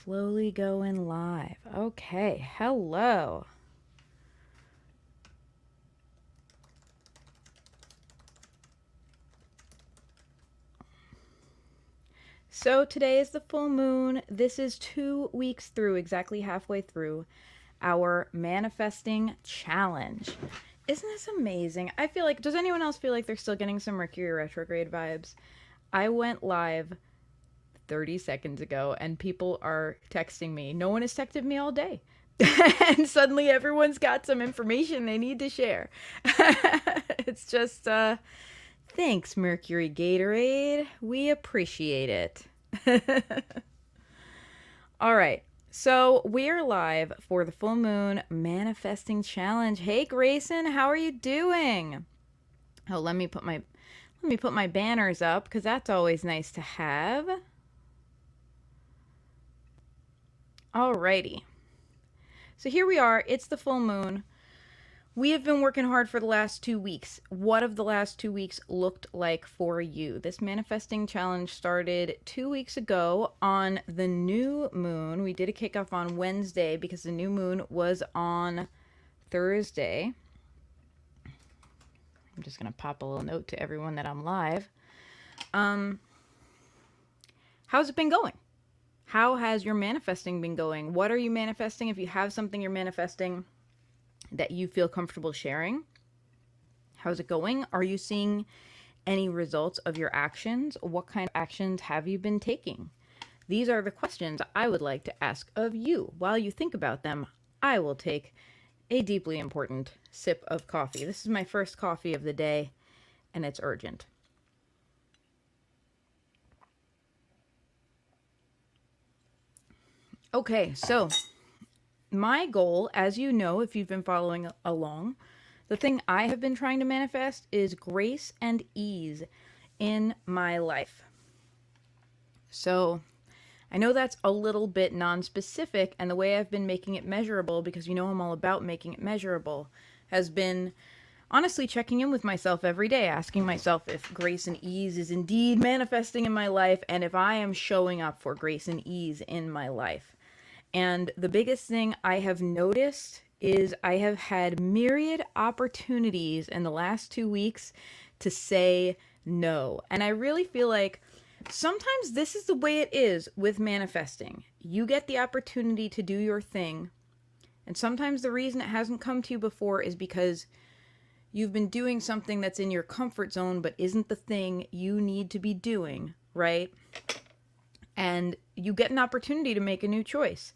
Slowly going live. Okay, hello. So today is the full moon. This is 2 weeks through, exactly halfway through, our manifesting challenge. Isn't this amazing? I feel like, does anyone else feel like they're still getting some Mercury retrograde vibes? I went live 30 seconds ago and people are texting me. No one has texted me all day. And suddenly everyone's got some information they need to share. It's just, thanks, Mercury Gatorade. We appreciate it. All right. So we're live for the full moon manifesting challenge. Hey Grayson, how are you doing? Oh, let me put my banners up because that's always nice to have. Alrighty. So here we are. It's the full moon. We have been working hard for the last 2 weeks. What have the last 2 weeks looked like for you? This manifesting challenge started 2 weeks ago on the new moon. We did a kickoff on Wednesday because the new moon was on Thursday. I'm just going to pop a little note to everyone that I'm live. How's it been going? How has your manifesting been going? What are you manifesting? If you have something you're manifesting that you feel comfortable sharing, how's it going? Are you seeing any results of your actions? What kind of actions have you been taking? These are the questions I would like to ask of you. While you think about them, I will take a deeply important sip of coffee. This is my first coffee of the day, and it's urgent. Okay, so my goal, as you know, if you've been following along, the thing I have been trying to manifest is grace and ease in my life. So I know that's a little bit non-specific, and the way I've been making it measurable, because you know I'm all about making it measurable, has been honestly checking in with myself every day, asking myself if grace and ease is indeed manifesting in my life, and if I am showing up for grace and ease in my life. And the biggest thing I have noticed is I have had myriad opportunities in the last 2 weeks to say no. And I really feel like sometimes this is the way it is with manifesting. You get the opportunity to do your thing. And sometimes the reason it hasn't come to you before is because you've been doing something that's in your comfort zone but isn't the thing you need to be doing, right? And you get an opportunity to make a new choice.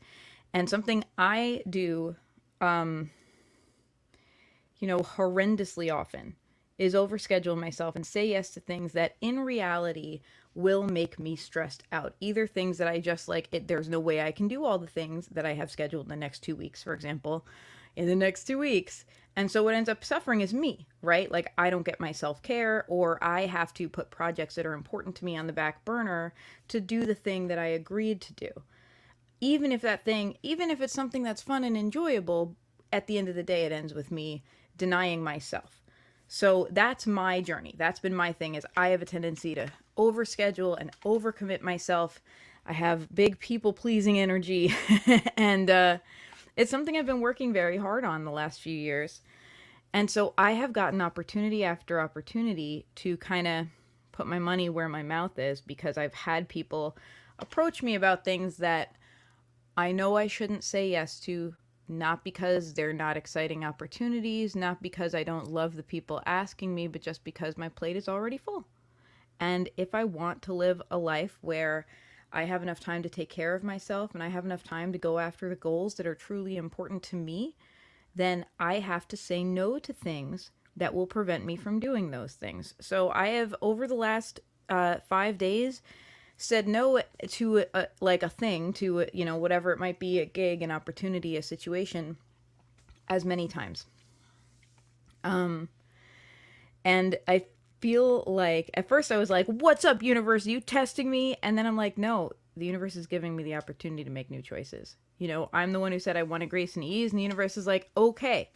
And something I do, horrendously often is overschedule myself and say yes to things that in reality will make me stressed out. Either things that I just there's no way I can do all the things that I have scheduled in the next 2 weeks, for example, in the next 2 weeks. And so what ends up suffering is me, right? Like I don't get my self-care, or I have to put projects that are important to me on the back burner to do the thing that I agreed to do. Even if it's something that's fun and enjoyable, at the end of the day, it ends with me denying myself. So that's my journey. That's been my thing, is I have a tendency to overschedule and overcommit myself. I have big people-pleasing energy, and it's something I've been working very hard on the last few years. And so I have gotten opportunity after opportunity to kind of put my money where my mouth is, because I've had people approach me about things that I know I shouldn't say yes to, not because they're not exciting opportunities, not because I don't love the people asking me, but just because my plate is already full. And if I want to live a life where I have enough time to take care of myself and I have enough time to go after the goals that are truly important to me, then I have to say no to things that will prevent me from doing those things. So I have, over the last 5 days, said no to a thing, to whatever it might be, a gig, an opportunity, a situation, as many times. And I feel like at first I was like, what's up, universe, are you testing me? And then I'm like, no, the universe is giving me the opportunity to make new choices. I'm the one who said I wanted grace and ease, and the universe is like, okay,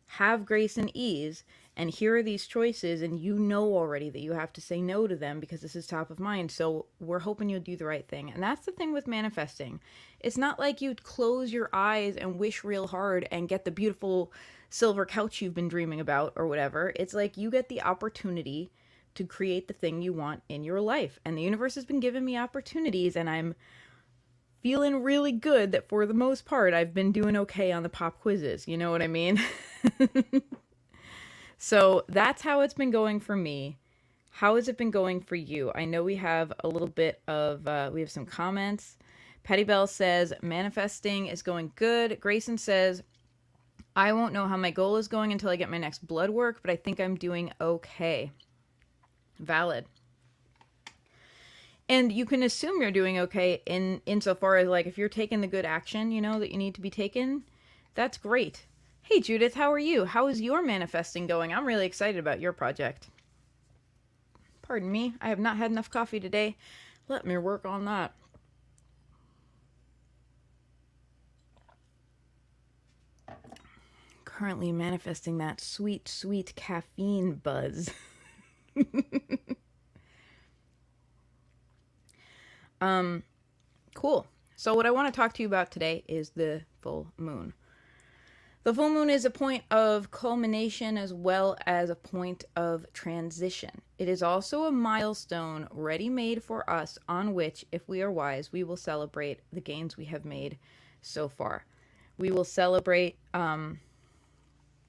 have grace and ease, And here are these choices, and you know already that you have to say no to them because this is top of mind. So we're hoping you'll do the right thing. And that's the thing with manifesting. It's not like you close your eyes and wish real hard and get the beautiful silver couch you've been dreaming about or whatever. It's like you get the opportunity to create the thing you want in your life. And the universe has been giving me opportunities, and I'm feeling really good that for the most part I've been doing okay on the pop quizzes. You know what I mean? So that's how it's been going for me. How has it been going for you? I know we have a little bit of, we have some comments. Patty Bell says, manifesting is going good. Grayson says, I won't know how my goal is going until I get my next blood work, but I think I'm doing okay. Valid. And you can assume you're doing okay insofar as, like, if you're taking the good action, you know, that you need to be taken, that's great. Hey, Judith, how are you? How is your manifesting going? I'm really excited about your project. Pardon me, I have not had enough coffee today. Let me work on that. Currently manifesting that sweet, sweet caffeine buzz. Cool. So what I want to talk to you about today is the full moon. The full moon is a point of culmination as well as a point of transition. It is also a milestone ready-made for us on which, if we are wise, we will celebrate the gains we have made so far. We will celebrate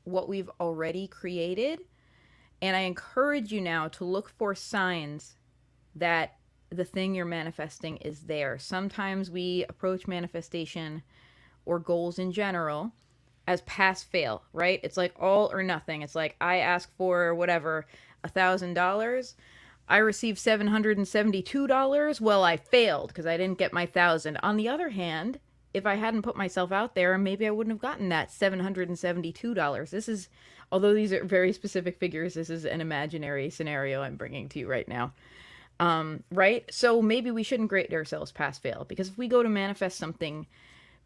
what we've already created. And I encourage you now to look for signs that the thing you're manifesting is there. Sometimes we approach manifestation or goals in general as pass fail, right? It's like all or nothing. It's like I ask for whatever, $1,000. I received $772. Well, I failed because I didn't get my 1,000. On the other hand, if I hadn't put myself out there, maybe I wouldn't have gotten that $772. This is, although these are very specific figures, this is an imaginary scenario I'm bringing to you right now. Right? So maybe we shouldn't grade ourselves pass fail, because if we go to manifest something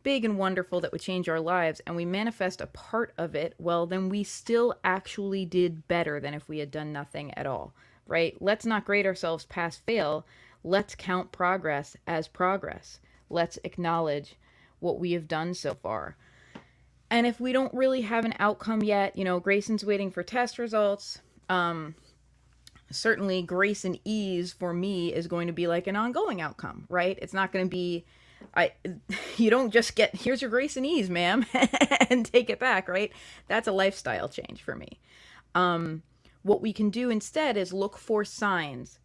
big and wonderful that would change our lives and we manifest a part of it, well, then we still actually did better than if we had done nothing at all, right? Let's not grade ourselves pass fail. Let's count progress as progress. Let's acknowledge what we have done so far. And if we don't really have an outcome yet, you know, Grayson's waiting for test results. Certainly grace and ease for me is going to be like an ongoing outcome, right? It's not going to be, you don't just get, here's your grace and ease, ma'am, and take it back, right? That's a lifestyle change for me. What we can do instead is look for signs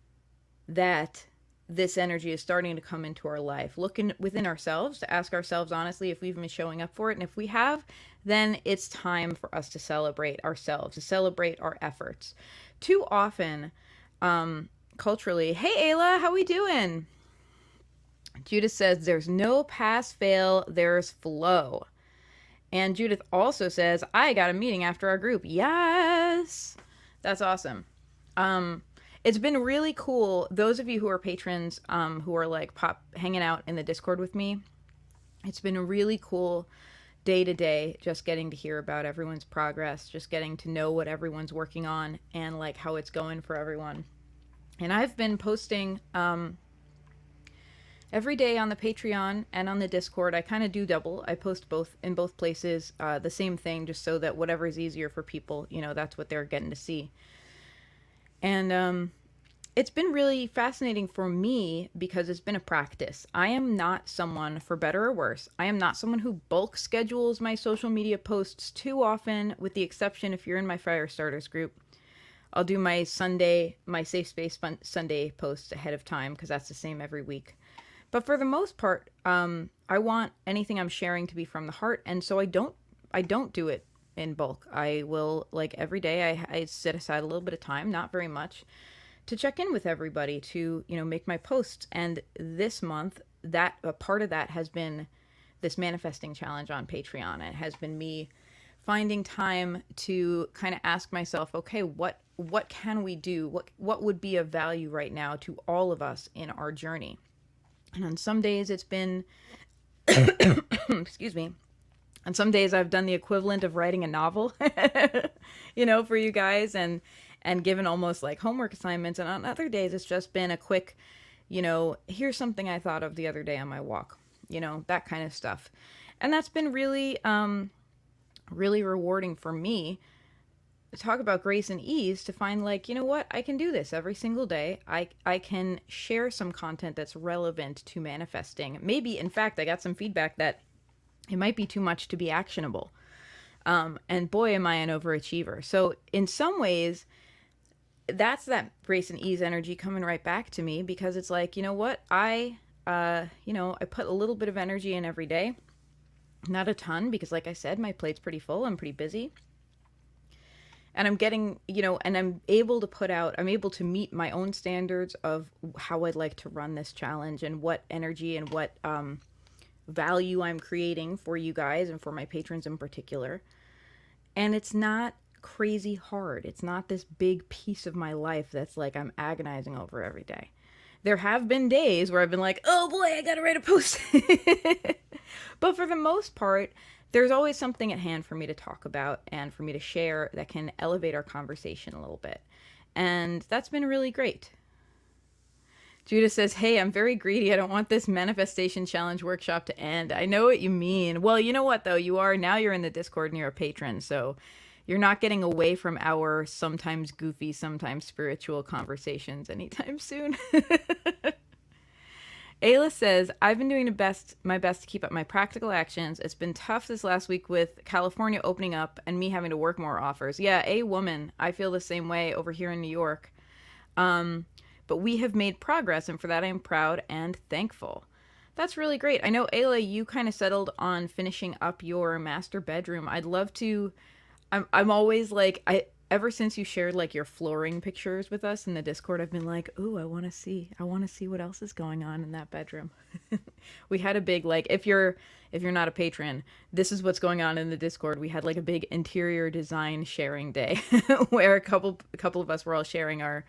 that this energy is starting to come into our life. Look within ourselves to ask ourselves honestly if we've been showing up for it. And if we have, then it's time for us to celebrate ourselves, to celebrate our efforts. Too often, culturally, hey Ayla, how we doing? Judith says there's no pass fail, there's flow. And Judith also says, I got a meeting after our group. Yes, that's awesome. It's been really cool. Those of you who are patrons, who are like hanging out in the Discord with me, it's been a really cool day to day, just getting to hear about everyone's progress, just getting to know what everyone's working on and like how it's going for everyone. And I've been posting every day on the Patreon and on the Discord. I kind of do double. I post both in both places, the same thing, just so that whatever is easier for people, you know, that's what they're getting to see. And it's been really fascinating for me because it's been a practice. I am not someone, for better or worse, I am not someone who bulk schedules my social media posts too often, with the exception if you're in my Fire Starters group. I'll do my Sunday, my Safe Space Sunday posts ahead of time because that's the same every week. But for the most part, I want anything I'm sharing to be from the heart, and so I don't do it in bulk. I will, like every day, I set aside a little bit of time, not very much, to check in with everybody, to, you know, make my posts. And this month, that a part of that has been this manifesting challenge on Patreon. It has been me finding time to kind of ask myself, okay, what can we do? What would be of value right now to all of us in our journey? And on some days it's been excuse me, And some days I've done the equivalent of writing a novel, for you guys, and given almost like homework assignments. And on other days, it's just been a quick, here's something I thought of the other day on my walk, that kind of stuff. And that's been really, really rewarding for me. Talk about grace and ease, to find like, you know what, I can do this every single day. I can share some content that's relevant to manifesting. Maybe, in fact, I got some feedback that it might be too much to be actionable. And boy, am I an overachiever. So in some ways, that's that grace and ease energy coming right back to me, because it's like, you know what, I put a little bit of energy in every day. Not a ton, because like I said, my plate's pretty full. I'm pretty busy. And I'm getting, and I'm able to meet my own standards of how I'd like to run this challenge, and what energy and what value I'm creating for you guys and for my patrons in particular. And it's not crazy hard. It's not this big piece of my life that's like I'm agonizing over every day. There have been days where I've been like, oh boy, I gotta write a post. But for the most part, there's always something at hand for me to talk about and for me to share that can elevate our conversation a little bit. And that's been really great. Judah says, hey, I'm very greedy. I don't want this manifestation challenge workshop to end. I know what you mean. Well, you know what, though? You're in the Discord and you're a patron, so you're not getting away from our sometimes goofy, sometimes spiritual conversations anytime soon. Ayla says, I've been doing my best to keep up my practical actions. It's been tough this last week with California opening up and me having to work more offers. Yeah, a woman. I feel the same way over here in New York. But we have made progress, and for that I'm proud and thankful. That's really great. I know, Ayla, you kind of settled on finishing up your master bedroom. I'd love to. I'm always like, ever since you shared like your flooring pictures with us in the Discord, I've been like, ooh, I want to see what else is going on in that bedroom. We had a big, like, if you're not a patron, this is what's going on in the Discord. We had like a big interior design sharing day where a couple of us were all sharing our,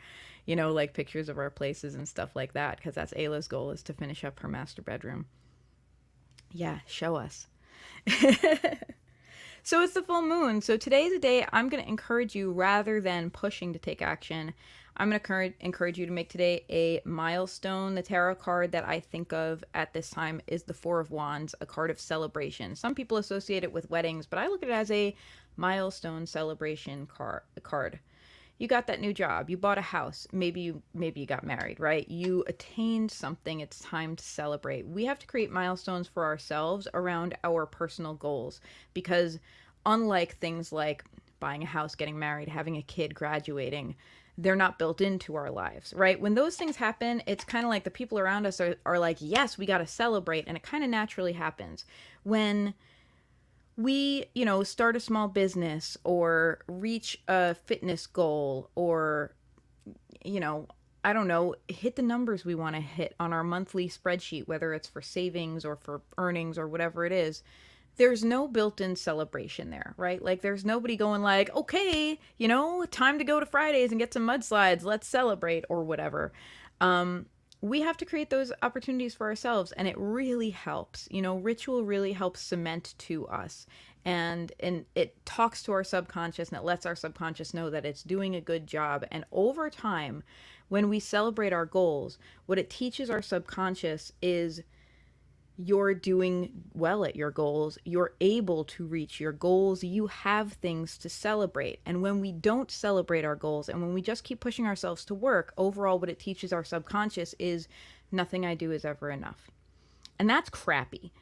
like pictures of our places and stuff like that, because that's Ayla's goal, is to finish up her master bedroom. Yeah, show us. So it's the full moon. So today's a day I'm going to encourage you, rather than pushing to take action, I'm going to encourage you to make today a milestone. The tarot card that I think of at this time is the Four of Wands, a card of celebration. Some people associate it with weddings, but I look at it as a milestone celebration card. You got that new job, you bought a house, maybe you got married, right? You attained something. It's time to celebrate. We have to create milestones for ourselves around our personal goals, because unlike things like buying a house, getting married, having a kid, graduating, they're not built into our lives, right? When those things happen, it's kind of like the people around us are like, yes, we got to celebrate. And it kind of naturally happens. When we, start a small business or reach a fitness goal, or, I don't know, hit the numbers we want to hit on our monthly spreadsheet, whether it's for savings or for earnings or whatever it is, there's no built-in celebration there, right? Like, there's nobody going like, okay, time to go to Fridays and get some mudslides, let's celebrate, or whatever. We have to create those opportunities for ourselves, and it really helps. Ritual really helps cement to us, and it talks to our subconscious, and it lets our subconscious know that it's doing a good job. And over time, when we celebrate our goals, what it teaches our subconscious is, you're doing well at your goals, you're able to reach your goals, you have things to celebrate. And when we don't celebrate our goals, and when we just keep pushing ourselves to work, overall what it teaches our subconscious is, nothing I do is ever enough. And that's crappy.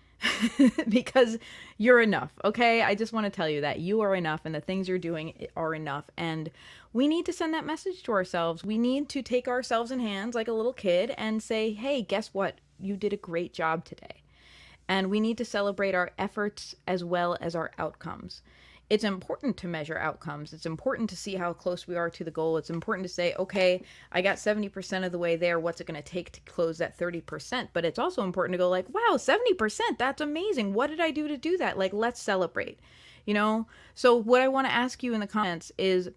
Because you're enough, okay? I just want to tell you that you are enough, and the things you're doing are enough. And we need to send that message to ourselves. We need to take ourselves in hands like a little kid and say, hey, guess what? You did a great job today. And we need to celebrate our efforts as well as our outcomes. It's important to measure outcomes. It's important to see how close we are to the goal. It's important to say, okay, I got 70% of the way there. What's it going to take to close that 30%? But it's also important to go like, wow, 70%, that's amazing. What did I do to do that? Like, let's celebrate, So what I want to ask you in the comments is,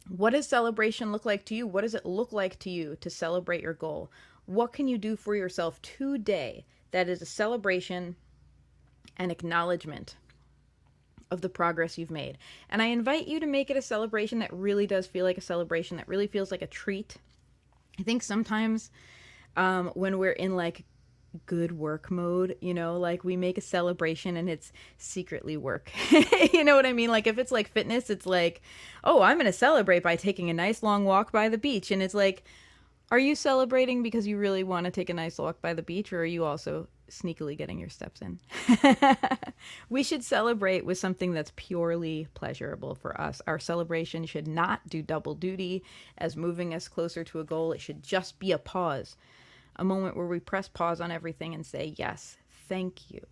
what does celebration look like to you? What does it look like to you to celebrate your goal? What can you do for yourself today that is a celebration and acknowledgement of the progress you've made. And I invite you to make it a celebration that really does feel like a celebration, that really feels like a treat. I think sometimes when we're in like good work mode, like we make a celebration and it's secretly work. You know what I mean? Like if it's like fitness, it's like, oh, I'm going to celebrate by taking a nice long walk by the beach. And it's like, are you celebrating because you really want to take a nice walk by the beach, or are you also sneakily getting your steps in? We should celebrate with something that's purely pleasurable for us. Our celebration should not do double duty as moving us closer to a goal. It should just be a pause, a moment where we press pause on everything and say, yes, thank you.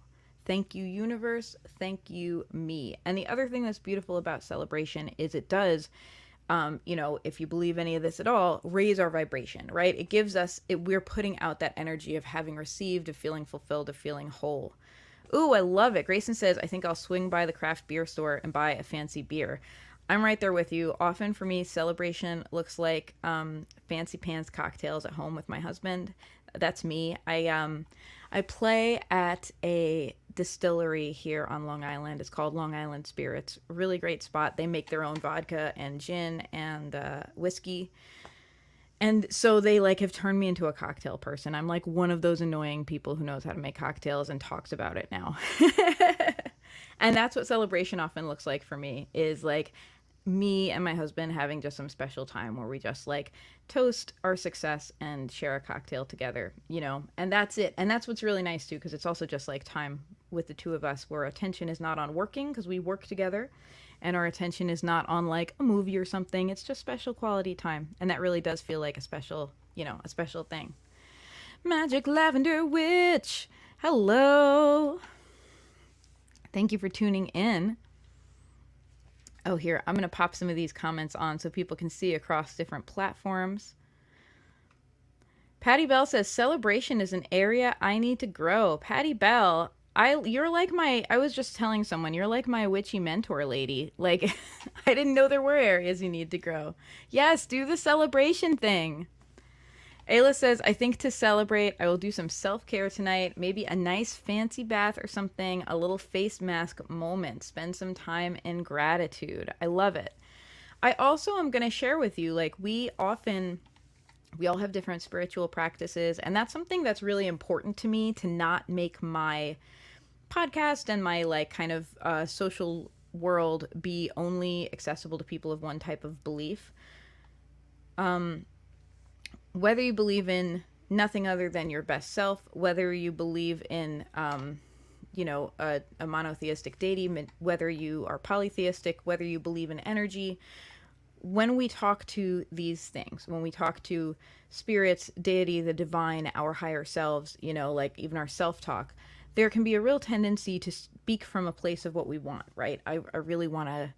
Thank you, universe. Thank you, me. And the other thing that's beautiful about celebration is it does, if you believe any of this at all, raise our vibration, right? It gives us, we're putting out that energy of having received, of feeling fulfilled, of feeling whole. Ooh, I love it. Grayson says, I think I'll swing by the craft beer store and buy a fancy beer. I'm right there with you. Often for me, celebration looks like fancy pants cocktails at home with my husband. That's me. I play at a distillery here on Long Island. It's called Long Island Spirits. Really great spot. They make their own vodka and gin and whiskey. And so they like have turned me into a cocktail person. I'm like one of those annoying people who knows how to make cocktails and talks about it now. And that's what celebration often looks like for me, is like me and my husband having just some special time where we just like toast our success and share a cocktail together, and that's it. And that's what's really nice too, because it's also just like time with the two of us where attention is not on working, because we work together, and our attention is not on like a movie or something. It's just special quality time. And that really does feel like a special thing. Magic Lavender Witch, hello. Thank you for tuning in. Oh, here, I'm going to pop some of these comments on so people can see across different platforms. Patty Bell says, celebration is an area I need to grow. Patty Bell, you're like I was just telling someone, you're like my witchy mentor lady. Like, I didn't know there were areas you need to grow. Yes, do the celebration thing. Ayla says, I think to celebrate, I will do some self-care tonight. Maybe a nice fancy bath or something, a little face mask moment. Spend some time in gratitude. I love it. I also am going to share with you, like we all have different spiritual practices. And that's something that's really important to me, to not make my podcast and my like kind of social world be only accessible to people of one type of belief. Whether you believe in nothing other than your best self, whether you believe in, a monotheistic deity, whether you are polytheistic, whether you believe in energy, when we talk to these things, when we talk to spirits, deity, the divine, our higher selves, like even our self-talk, there can be a real tendency to speak from a place of what we want, right? I really want to,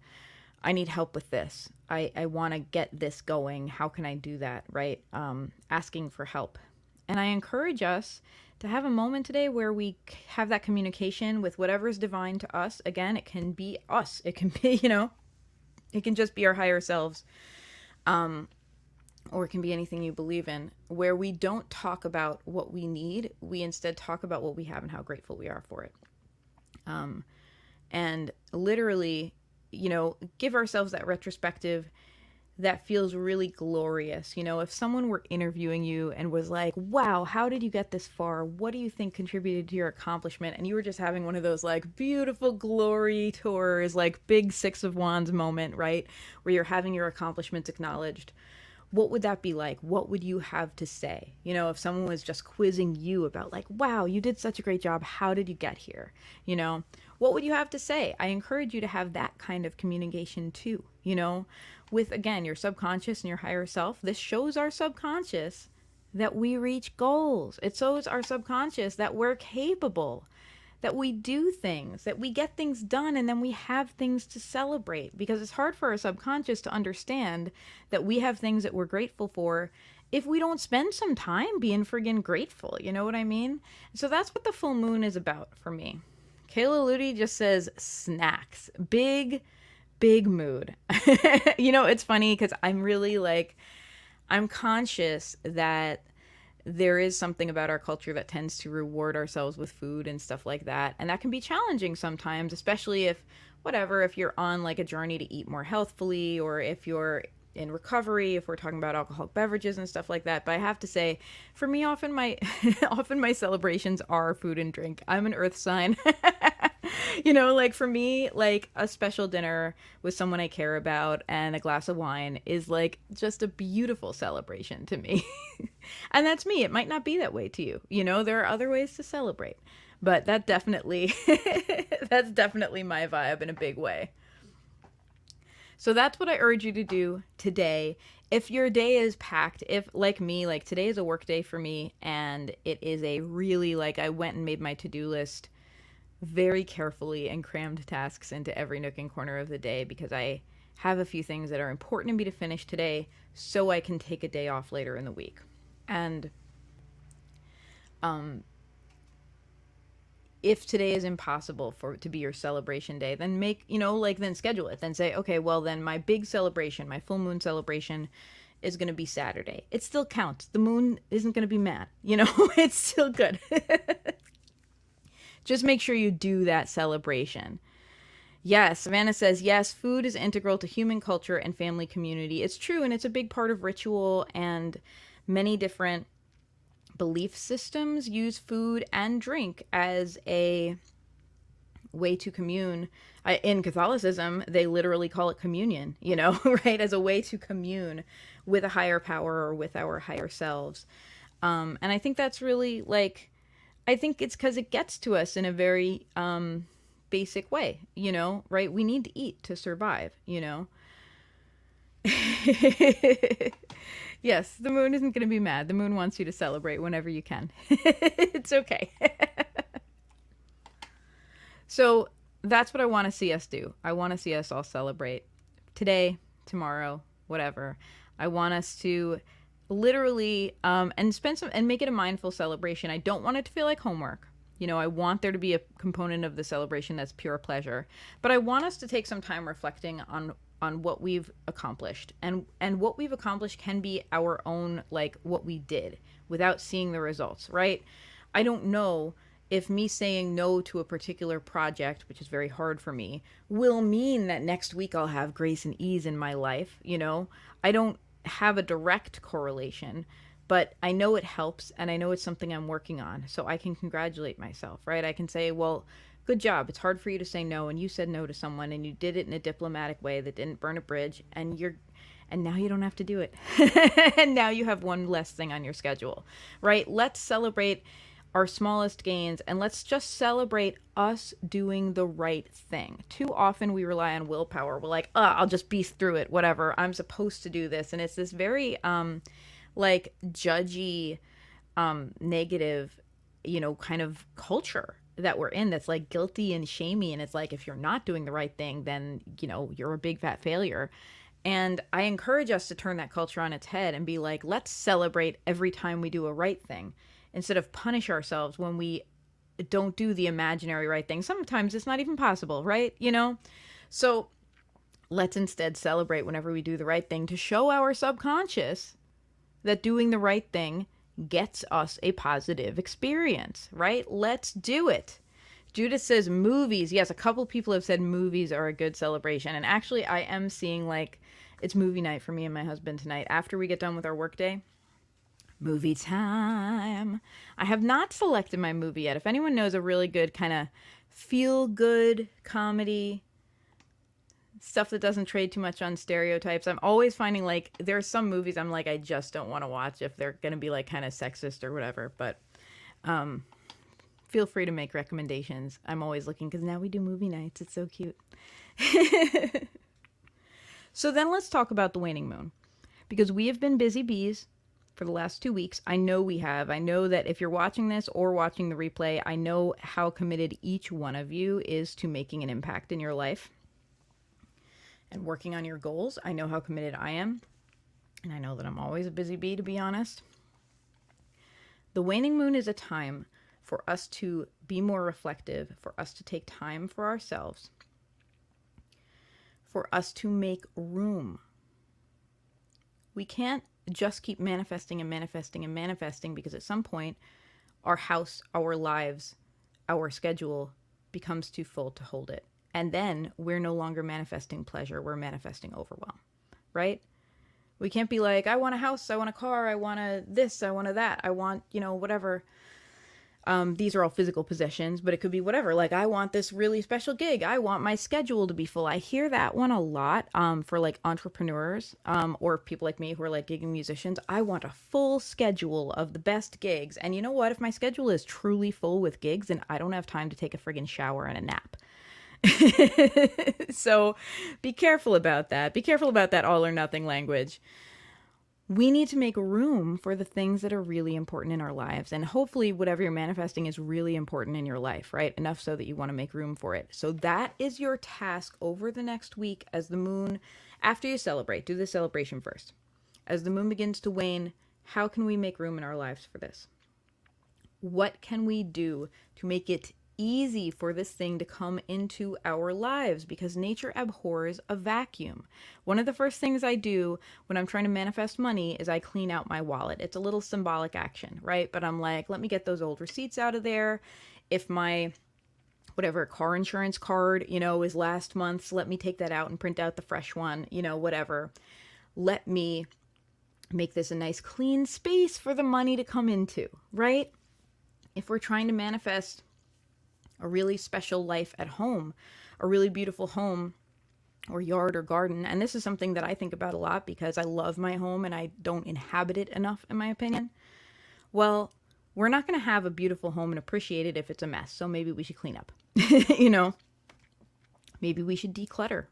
I need help with this. I want to get this going. How can I do that, right? Asking for help. And I encourage us to have a moment today where we have that communication with whatever is divine to us. Again, it can be us. It can be, it can just be our higher selves. Or it can be anything you believe in, where we don't talk about what we need. We instead talk about what we have and how grateful we are for it. And literally, give ourselves that retrospective that feels really glorious. If someone were interviewing you and was like, wow, how did you get this far? What do you think contributed to your accomplishment? And you were just having one of those like beautiful glory tours, like big Six of Wands moment, right? Where you're having your accomplishments acknowledged. What would that be like? What would you have to say? If someone was just quizzing you about like, wow, you did such a great job. How did you get here? What would you have to say? I encourage you to have that kind of communication too, with, again, your subconscious and your higher self. This shows our subconscious that we reach goals. It shows our subconscious that we're capable, that we do things, that we get things done, and then we have things to celebrate. Because it's hard for our subconscious to understand that we have things that we're grateful for if we don't spend some time being friggin' grateful. You know what I mean? So that's what the full moon is about for me. Kayla Ludi just says snacks. Big mood. It's funny because I'm really like, I'm conscious that there is something about our culture that tends to reward ourselves with food and stuff like that. And that can be challenging sometimes, especially if, whatever, if you're on like a journey to eat more healthfully, or if you're in recovery, if we're talking about alcoholic beverages and stuff like that. But I have to say, for me, often my often my celebrations are food and drink. I'm an earth sign. Like for me, like a special dinner with someone I care about and a glass of wine is like just a beautiful celebration to me. And that's me. It might not be that way to you. There are other ways to celebrate. But that definitely that's definitely my vibe in a big way. So that's what I urge you to do today. If your day is packed, if like me, like today is a work day for me, and it is a really, like, I went and made my to-do list very carefully and crammed tasks into every nook and corner of the day, because I have a few things that are important to me to finish today so I can take a day off later in the week. And if today is impossible for it to be your celebration day, then then schedule it. Then say, okay, well then my big celebration, my full moon celebration is going to be Saturday. It still counts. The moon isn't going to be mad. It's still good. Just make sure you do that celebration. Yes, Savannah says, yes, food is integral to human culture and family community. It's true, and it's a big part of ritual, and many different belief systems use food and drink as a way to commune. In Catholicism, they literally call it communion, right? As a way to commune with a higher power or with our higher selves. And I think that's really I think it's because it gets to us in a very basic way, right? We need to eat to survive, Yes, the moon isn't going to be mad. The moon wants you to celebrate whenever you can. It's okay. So that's what I want to see us do. I want to see us all celebrate today, tomorrow, whatever. I want us to literally and spend some and make it a mindful celebration. I don't want it to feel like homework. I want there to be a component of the celebration that's pure pleasure. But I want us to take some time reflecting on what we've accomplished, and what we've accomplished can be our own, like what we did without seeing the results, right? I don't know if me saying no to a particular project, which is very hard for me, will mean that next week I'll have grace and ease in my life. I don't have a direct correlation, but I know it helps, and I know it's something I'm working on, so I can congratulate myself, right? I can say, well, good job. It's hard for you to say no, and you said no to someone, and you did it in a diplomatic way that didn't burn a bridge, and now you don't have to do it. And now you have one less thing on your schedule, right? Let's celebrate our smallest gains, and let's just celebrate us doing the right thing. Too often we rely on willpower. We're like, I'll just beast through it, whatever. I'm supposed to do this. And it's this very judgy, negative, kind of culture that we're in, that's like guilty and shamey, and it's like, if you're not doing the right thing, then you're a big fat failure. And I encourage us to turn that culture on its head and be like, let's celebrate every time we do a right thing, instead of punish ourselves when we don't do the imaginary right thing. Sometimes it's not even possible, right? So let's instead celebrate whenever we do the right thing, to show our subconscious that doing the right thing gets us a positive experience, right? Let's do it. Judith says movies. Yes, a couple people have said movies are a good celebration. And actually, I am seeing it's movie night for me and my husband tonight. After we get done with our workday, movie time. I have not selected my movie yet. If anyone knows a really good kind of feel-good comedy, stuff that doesn't trade too much on stereotypes. I'm always finding there's some movies I'm like, I just don't want to watch if they're going to be kind of sexist or whatever. But feel free to make recommendations. I'm always looking, because now we do movie nights. It's so cute. So then let's talk about the waning moon, because we have been busy bees for the last 2 weeks. I know we have. I know that if you're watching this or watching the replay, I know how committed each one of you is to making an impact in your life and working on your goals. I know how committed I am, and I know that I'm always a busy bee, to be honest. The waning moon is a time for us to be more reflective, for us to take time for ourselves, for us to make room. We can't just keep manifesting and manifesting and manifesting, because at some point our house, our lives, our schedule becomes too full to hold it. And then we're no longer manifesting pleasure, we're manifesting overwhelm, right? We can't be like, I want a house, I want a car, I want a this, I want a that, I want, whatever. These are all physical possessions, but it could be whatever. Like, I want this really special gig. I want my schedule to be full. I hear that one a lot for like entrepreneurs or people like me who are like gigging musicians. I want a full schedule of the best gigs. And you know what? If my schedule is truly full with gigs, then I don't have time to take a friggin' shower and a nap. So be careful about that. Be careful about that all or nothing language. We need to make room for the things that are really important in our lives. And hopefully whatever you're manifesting is really important in your life, right? Enough so that you want to make room for it. So that is your task over the next week as the moon, after you celebrate, do the celebration first. As the moon begins to wane, how can we make room in our lives for this? What can we do to make it easy for this thing to come into our lives? Because nature abhors a vacuum. One of the first things I do when I'm trying to manifest money is I clean out my wallet. It's a little symbolic action, right? But I'm like, let me get those old receipts out of there. If my whatever car insurance card, is last month's, let me take that out and print out the fresh one, whatever. Let me make this a nice clean space for the money to come into, right? If we're trying to manifest a really special life at home, a really beautiful home or yard or garden. And this is something that I think about a lot because I love my home and I don't inhabit it enough, in my opinion. Well, we're not going to have a beautiful home and appreciate it if it's a mess. So maybe we should clean up, maybe we should declutter.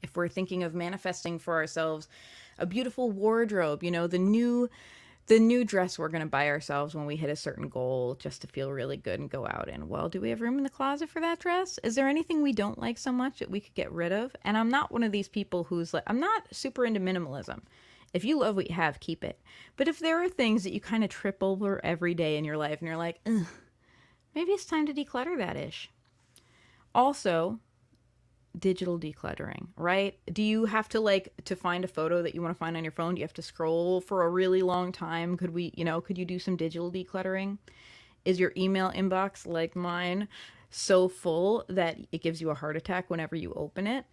If we're thinking of manifesting for ourselves a beautiful wardrobe, the new dress we're going to buy ourselves when we hit a certain goal just to feel really good and go out in. Well, do we have room in the closet for that dress? Is there anything we don't like so much that we could get rid of? And I'm not one of these people who's like, I'm not super into minimalism. If you love what you have, keep it. But if there are things that you kind of trip over every day in your life and you're like, maybe it's time to declutter that ish. Also, digital decluttering, right? Do you have to find a photo that you want to find on your phone? Do you have to scroll for a really long time? Could you do some digital decluttering? Is your email inbox like mine so full that it gives you a heart attack whenever you open it?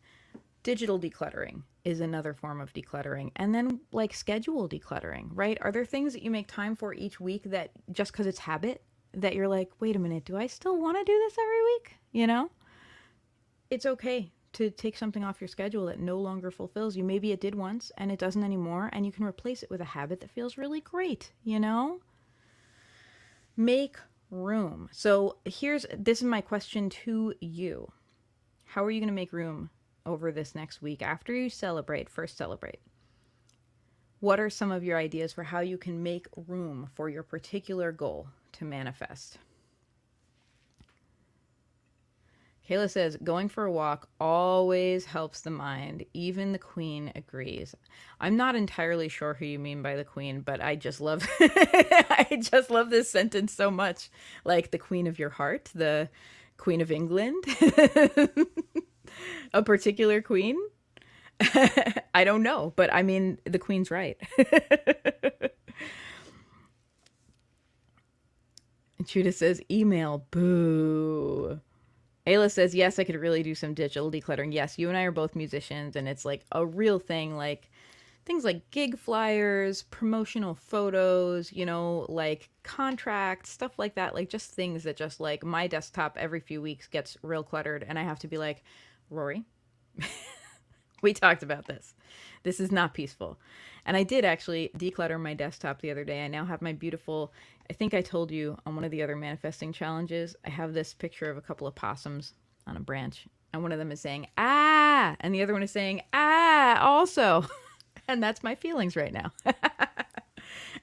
Digital decluttering is another form of decluttering. And then schedule decluttering, right? Are there things that you make time for each week that just because it's habit that you're like, wait a minute, do I still want to do this every week? It's okay to take something off your schedule that no longer fulfills you. Maybe it did once and it doesn't anymore, and you can replace it with a habit that feels really great, Make room. So this is my question to you. How are you going to make room over this next week after you first celebrate? What are some of your ideas for how you can make room for your particular goal to manifest? Kayla says, going for a walk always helps the mind. Even the queen agrees. I'm not entirely sure who you mean by the queen, but I just love I just love this sentence so much. Like the queen of your heart, the Queen of England, a particular queen. I don't know, but I mean, the queen's right. And Judah says, email, boo. Ayla says, yes, I could really do some digital decluttering. Yes, you and I are both musicians, and it's like a real thing, like things like gig flyers, promotional photos, contracts, stuff like that. Like just things that just my desktop every few weeks gets real cluttered, and I have to be like, Rory, we talked about this. This is not peaceful. And I did actually declutter my desktop the other day. I now have my beautiful, I think I told you on one of the other manifesting challenges, I have this picture of a couple of possums on a branch. And one of them is saying, ah, and the other one is saying, ah, also. And that's my feelings right now.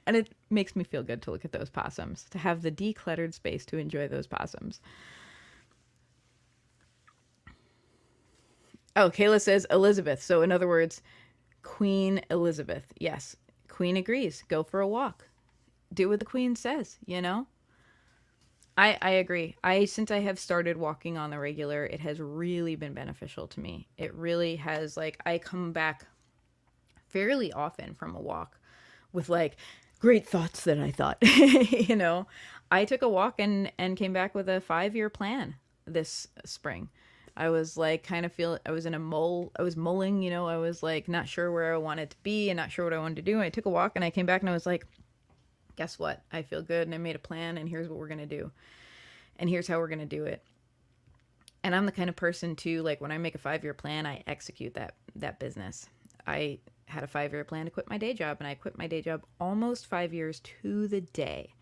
And it makes me feel good to look at those possums, to have the decluttered space to enjoy those possums. Oh, Kayla says Elizabeth. So in other words, Queen Elizabeth. Yes, Queen agrees. Go for a walk. Do what the Queen says, I agree. Since I have started walking on the regular, it has really been beneficial to me. It really has, I come back fairly often from a walk. with like great thoughts that I thought, you know. I took a walk and came back with a 5-year plan this spring. I was like kind of feel I was in a mull. I was mulling, you know. I was like not sure where I wanted to be and not sure what I wanted to do. And I took a walk and I came back and I was like, guess what? I feel good and I made a plan and here's what we're gonna do. And here's how we're gonna do it. And I'm the kind of person too, like when I make a 5-year plan, I execute that business. I had a 5-year plan to quit my day job and I quit my day job almost 5 years to the day.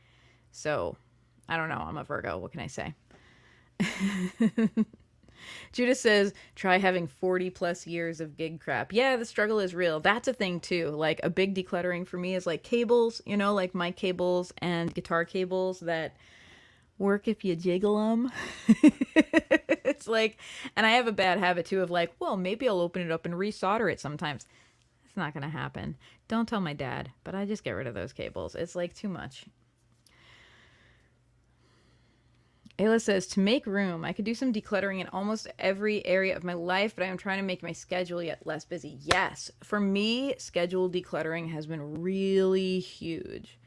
So I don't know. I'm a Virgo. What can I say? Judith says, try having 40 plus years of gig crap. Yeah, the struggle is real. That's a thing too. Like a big decluttering for me is like cables, you know, like mic cables and guitar cables that work if you jiggle them. It's like, and I have a bad habit too of like, well, maybe I'll open it up and resolder it sometimes. It's not going to happen. Don't tell my dad, but I just get rid of those cables. It's like too much. Ayla says, to make room, I could do some decluttering in almost every area of my life, but I am trying to make my schedule yet less busy. Yes, for me, schedule decluttering has been really huge.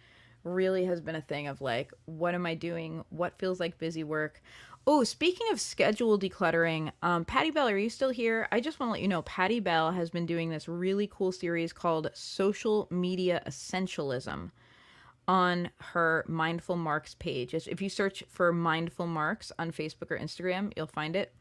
Really has been a thing of like, what am I doing? What feels like busy work? Oh, speaking of schedule decluttering, Patty Bell, are you still here? I just want to let you know, Patty Bell has been doing this really cool series called Social Media Essentialism on her Mindful Marks page. If you search for Mindful Marks on Facebook or Instagram, you'll find it.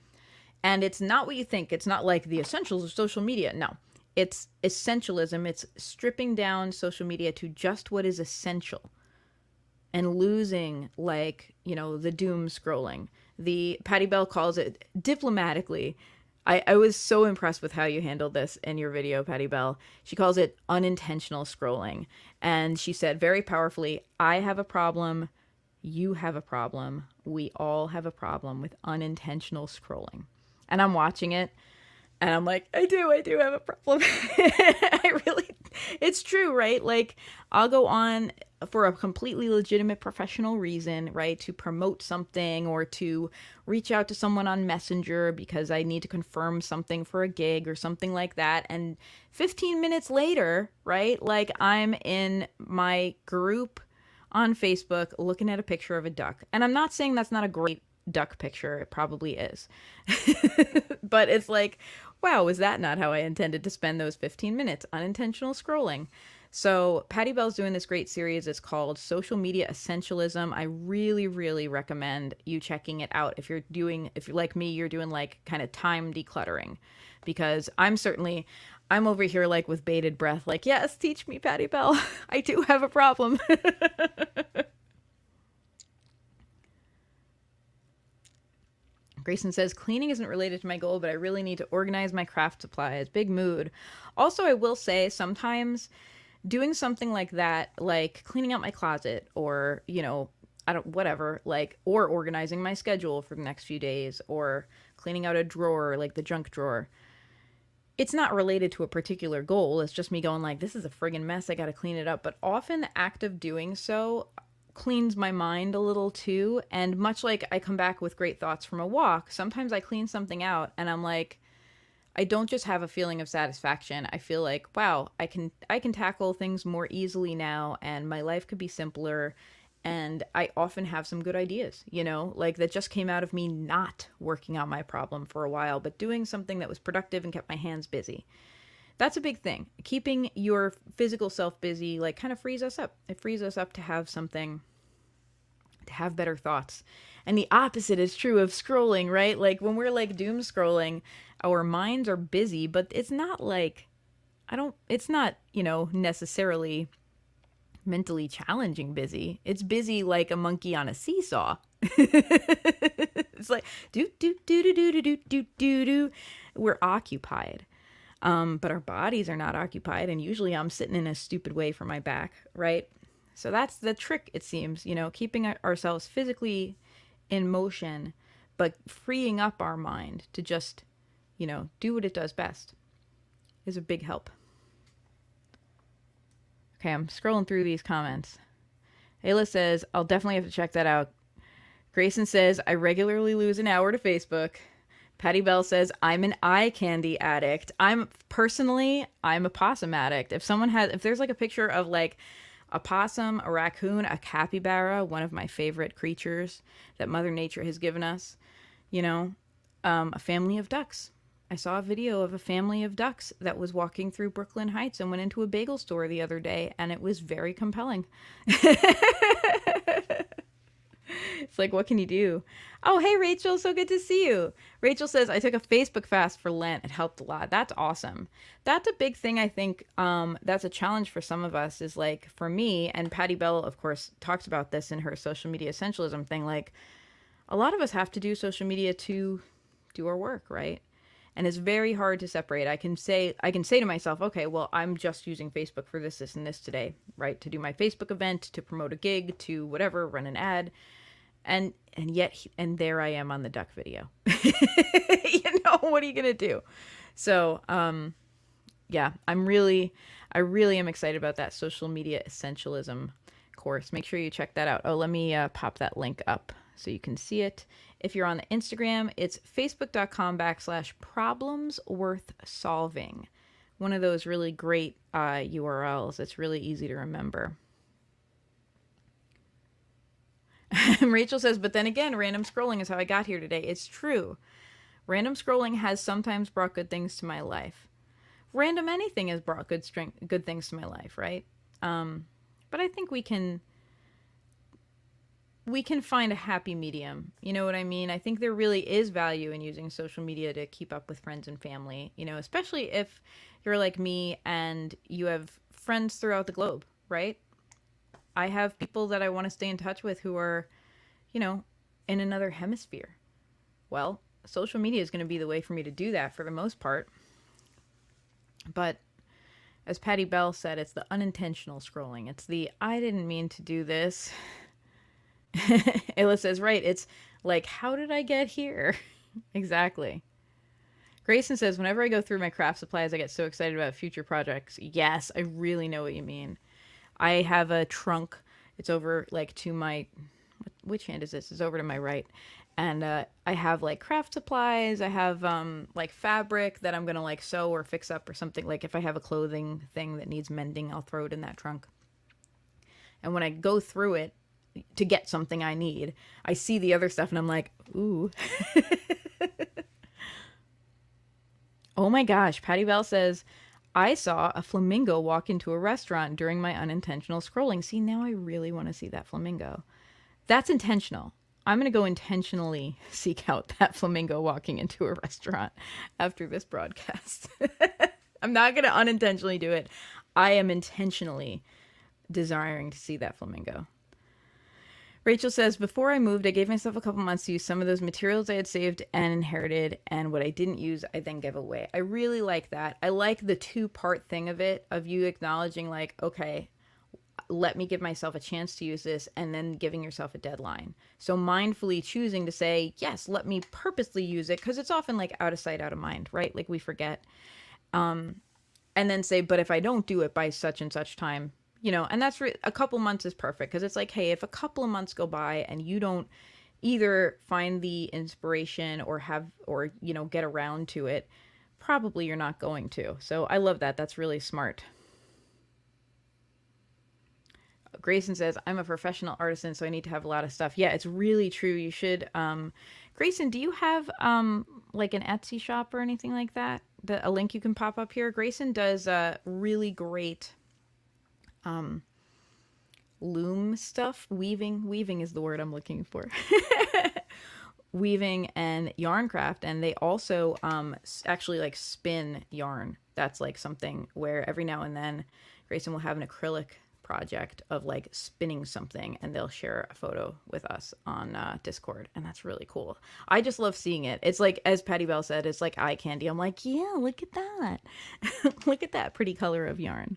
And it's not what you think. It's not like the essentials of social media. No, it's essentialism. It's stripping down social media to just what is essential and losing, like, you know, the doom scrolling. The Patty Bell calls it diplomatically. I was so impressed with how you handled this in your video, Patty Bell. She calls it unintentional scrolling. And she said very powerfully, I have a problem. You have a problem. We all have a problem with unintentional scrolling. And I'm watching it and I'm like, I do have a problem. It's true, right? Like, I'll go on for a completely legitimate professional reason, right? To promote something or to reach out to someone on Messenger because I need to confirm something for a gig or something like that. And 15 minutes later, right? Like, I'm in my group on Facebook looking at a picture of a duck. And I'm not saying that's not a great duck picture. It probably is. But it's like, wow, was that not how I intended to spend those 15 minutes? Unintentional scrolling. So Patty Bell's doing this great series. It's called Social Media Essentialism. I really, really recommend you checking it out if you're like me, you're doing like kind of time decluttering. Because I'm over here like with bated breath, like, yes, teach me, Patty Bell. I do have a problem. Grayson says, cleaning isn't related to my goal, but I really need to organize my craft supplies. Big mood. Also, I will say sometimes doing something like that, like cleaning out my closet or, you know, or organizing my schedule for the next few days or cleaning out a drawer, like the junk drawer. It's not related to a particular goal. It's just me going like, this is a friggin' mess. I got to clean it up. But often the act of doing so cleans my mind a little too. And much like I come back with great thoughts from a walk, sometimes I clean something out and I'm like, I don't just have a feeling of satisfaction. I feel like, wow, I can tackle things more easily now and my life could be simpler. And I often have some good ideas, you know, like that just came out of me not working on my problem for a while, but doing something that was productive and kept my hands busy. That's a big thing. Keeping your physical self busy, like, kind of frees us up. It frees us up to have something, to have better thoughts. And the opposite is true of scrolling, right? Like when we're like doom scrolling, our minds are busy, but it's not like, it's not, you know, necessarily mentally challenging busy. It's busy like a monkey on a seesaw. It's like, do, do, do, do, do, do, do, do, do. We're occupied. But our bodies are not occupied. And usually I'm sitting in a stupid way for my back, right? So that's the trick, it seems, you know, keeping ourselves physically in motion, but freeing up our mind to just, you know, do what it does best is a big help. Okay, I'm scrolling through these comments. Ayla says, I'll definitely have to check that out. Grayson says, I regularly lose an hour to Facebook. Patty Bell says, I'm an eye candy addict. I'm a possum addict. If there's like a picture of like a possum, a raccoon, a capybara, one of my favorite creatures that Mother Nature has given us, you know, a family of ducks. I saw a video of a family of ducks that was walking through Brooklyn Heights and went into a bagel store the other day, and it was very compelling. It's like, what can you do? Oh, hey, Rachel, so good to see you. Rachel says, I took a Facebook fast for Lent. It helped a lot. That's awesome. That's a big thing, I think. That's a challenge for some of us is like, for me, and Patty Bell, of course, talks about this in her social media essentialism thing. Like, a lot of us have to do social media to do our work, right? And it's very hard to separate. I can say to myself, okay, well, I'm just using Facebook for this, this, and this today, right? To do my Facebook event, to promote a gig, to whatever, run an ad. And yet there I am on the duck video. What are you gonna do? So yeah, I really am excited about that social media essentialism course. Make sure you check that out. Oh, let me pop that link up so you can see it. If you're on the Instagram, it's facebook.com/problems worth solving. One of those really great URLs. It's really easy to remember. Rachel says, but then again, random scrolling is how I got here today. It's true. Random scrolling has sometimes brought good things to my life. Random anything has brought good things to my life, right? But I think we can find a happy medium. You know what I mean? I think there really is value in using social media to keep up with friends and family, especially if you're like me and you have friends throughout the globe, right? I have people that I want to stay in touch with who are, in another hemisphere. Well, social media is going to be the way for me to do that for the most part. But as Patty Bell said, it's the unintentional scrolling. It's the, I didn't mean to do this. Ayla says, right, it's like, how did I get here? Exactly. Grayson says, whenever I go through my craft supplies, I get so excited about future projects. Yes, I really know what you mean. I have a trunk. It's over like to my, which hand is this? It's over to my right. And I have like craft supplies. I have like fabric that I'm going to like sew or fix up or something. Like if I have a clothing thing that needs mending, I'll throw it in that trunk. And when I go through it to get something I need, I see the other stuff and I'm like, ooh. Oh my gosh. Patty Bell says, I saw a flamingo walk into a restaurant during my unintentional scrolling. See, now I really want to see that flamingo. That's intentional. I'm going to go intentionally seek out that flamingo walking into a restaurant after this broadcast. I'm not going to unintentionally do it. I am intentionally desiring to see that flamingo. Rachel says, before I moved, I gave myself a couple months to use some of those materials I had saved and inherited, and what I didn't use, I then gave away. I really like that. I like the two-part thing of it, of you acknowledging like, okay, let me give myself a chance to use this, and then giving yourself a deadline. So mindfully choosing to say, yes, let me purposely use it, because it's often like out of sight, out of mind, right? Like we forget. And then say, but if I don't do it by such and such time, and that's a couple months is perfect, because it's like, hey, if a couple of months go by and you don't either find the inspiration or get around to it, probably you're not going to. So I love that. That's really smart. Grayson says, I'm a professional artisan, so I need to have a lot of stuff. Yeah, it's really true. You should. Grayson, do you have like an Etsy shop or anything like that? A link you can pop up here? Grayson does really great loom stuff. Weaving is the word I'm looking for. Weaving and yarn craft, and they also actually like spin yarn. That's like something where every now and then Grayson will have an acrylic project of like spinning something, and they'll share a photo with us on Discord, and that's really cool. I just love seeing it. It's like, as Patty Bell said, it's like eye candy. I'm like, yeah, look at that. Look at that pretty color of yarn.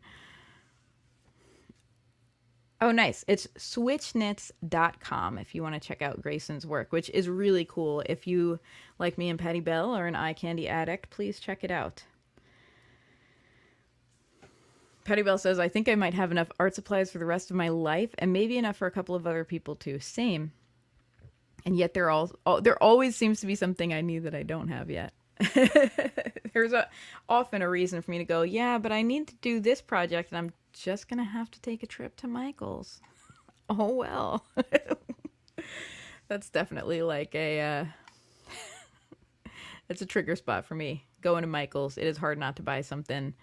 Oh, nice. It's switchknits.com if you want to check out Grayson's work, which is really cool. If you, like me and Patty Bell, are an eye candy addict, please check it out. Patty Bell says, I think I might have enough art supplies for the rest of my life, and maybe enough for a couple of other people too. Same. And yet there always seems to be something I need that I don't have yet. There's often a reason for me to go, yeah, but I need to do this project and I'm just going to have to take a trip to Michael's. Oh, well. That's definitely like it's a trigger spot for me. Going to Michael's, it is hard not to buy something.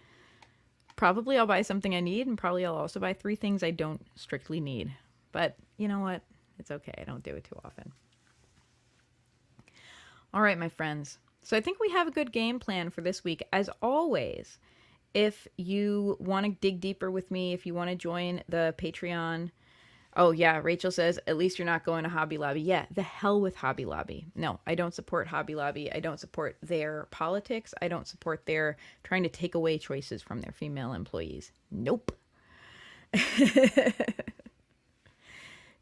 Probably I'll buy something I need, and probably I'll also buy 3 things I don't strictly need. But you know what? It's okay. I don't do it too often. All right, my friends. So I think we have a good game plan for this week. As always, if you want to dig deeper with me, if you want to join the Patreon. Oh, yeah, Rachel says, at least you're not going to Hobby Lobby. Yeah, the hell with Hobby Lobby. No, I don't support Hobby Lobby. I don't support their politics. I don't support their trying to take away choices from their female employees. Nope.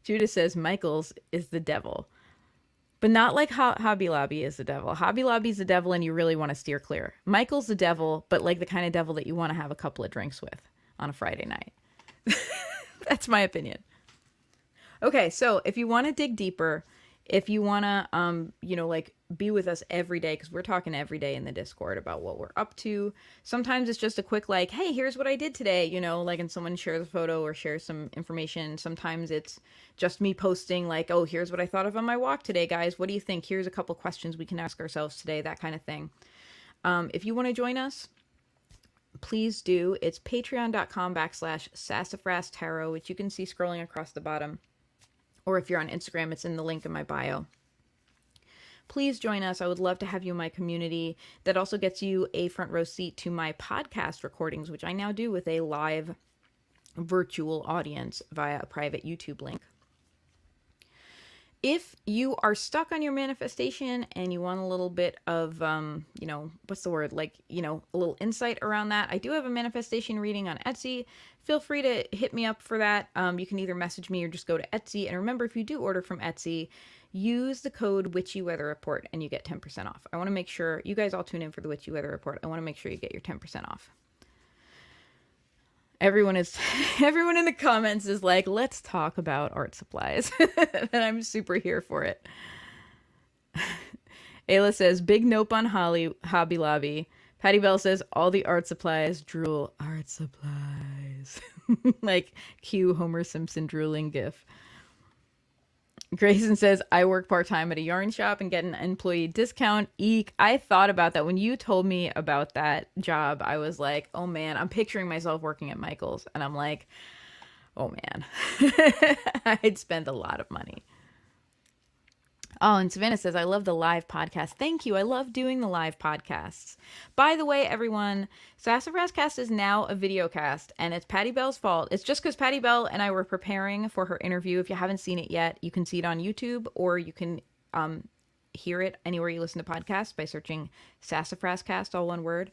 Judith says, Michael's is the devil. But not like Hobby Lobby is the devil. Hobby Lobby's the devil and you really want to steer clear. Michael's the devil, but like the kind of devil that you want to have a couple of drinks with on a Friday night. That's my opinion. Okay, so if you want to dig deeper, if you want to, like be with us every day, because we're talking every day in the Discord about what we're up to. Sometimes it's just a quick like, hey, here's what I did today, like, and someone shares a photo or shares some information. Sometimes it's just me posting like, oh, here's what I thought of on my walk today, guys. What do you think? Here's a couple questions we can ask ourselves today, that kind of thing. If you want to join us, please do. It's patreon.com/Sassafras Tarot, which you can see scrolling across the bottom. Or if you're on Instagram, it's in the link in my bio. Please join us. I would love to have you in my community. That also gets you a front row seat to my podcast recordings, which I now do with a live virtual audience via a private YouTube link. If you are stuck on your manifestation and you want a little bit of, what's the word? Like, a little insight around that, I do have a manifestation reading on Etsy. Feel free to hit me up for that. You can either message me or just go to Etsy. And remember, if you do order from Etsy, use the code Witchy Weather Report and you get 10% off. I want to make sure you guys all tune in for the Witchy Weather Report. I want to make sure you get your 10% off. Everyone in the comments is like, let's talk about art supplies. And I'm super here for it. Ayla says, big nope on Hobby Lobby. Patty Bell says, all the art supplies drool. Art supplies. Like, cue Homer Simpson drooling gif. Grayson says, I work part-time at a yarn shop and get an employee discount. Eek. I thought about that. When you told me about that job, I was like, oh man, I'm picturing myself working at Michael's. And I'm like, oh man, I'd spend a lot of money. Oh, and Savannah says, I love the live podcast. Thank you. I love doing the live podcasts. By the way, everyone, Sassafras Cast is now a video cast, and it's Patty Bell's fault. It's just because Patty Bell and I were preparing for her interview. If you haven't seen it yet, you can see it on YouTube, or you can hear it anywhere you listen to podcasts by searching Sassafras Cast, all one word.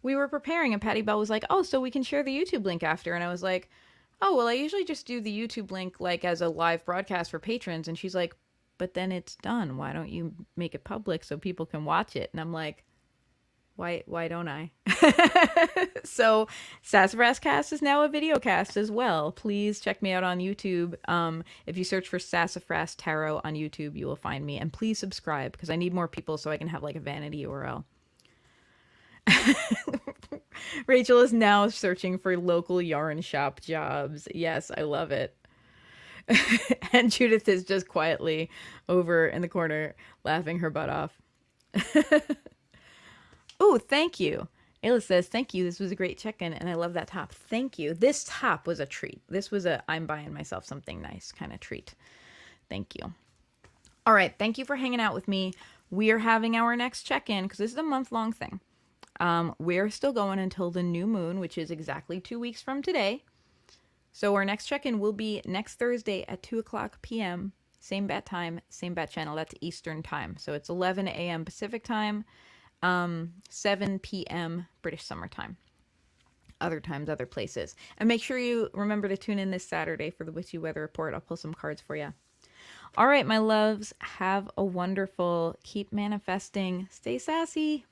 We were preparing, and Patty Bell was like, oh, so we can share the YouTube link after. And I was like, oh, well, I usually just do the YouTube link like as a live broadcast for patrons. And she's like, but then it's done. Why don't you make it public so people can watch it? And I'm like, why don't I? So Sassafras Cast is now a video cast as well. Please check me out on YouTube. If you search for Sassafras Tarot on YouTube, you will find me. And please subscribe because I need more people so I can have like a vanity URL. Rachel is now searching for local yarn shop jobs. Yes, I love it. And Judith is just quietly over in the corner laughing her butt off. Oh, thank you. Ayla says, thank you. This was a great check-in, and I love that top. Thank you. This top was a treat. This was a I'm buying myself something nice kind of treat. Thank you. All right. Thank you for hanging out with me. We are having our next check-in because this is a month-long thing. We're still going until the new moon, which is exactly 2 weeks from today. So our next check-in will be next Thursday at 2:00 p.m. Same bat time, same bat channel. That's Eastern time. So it's 11 a.m. Pacific time, 7 p.m. British Summer Time. Other times, other places. And make sure you remember to tune in this Saturday for the Witchy Weather Report. I'll pull some cards for you. All right, my loves. Have a wonderful, keep manifesting. Stay sassy.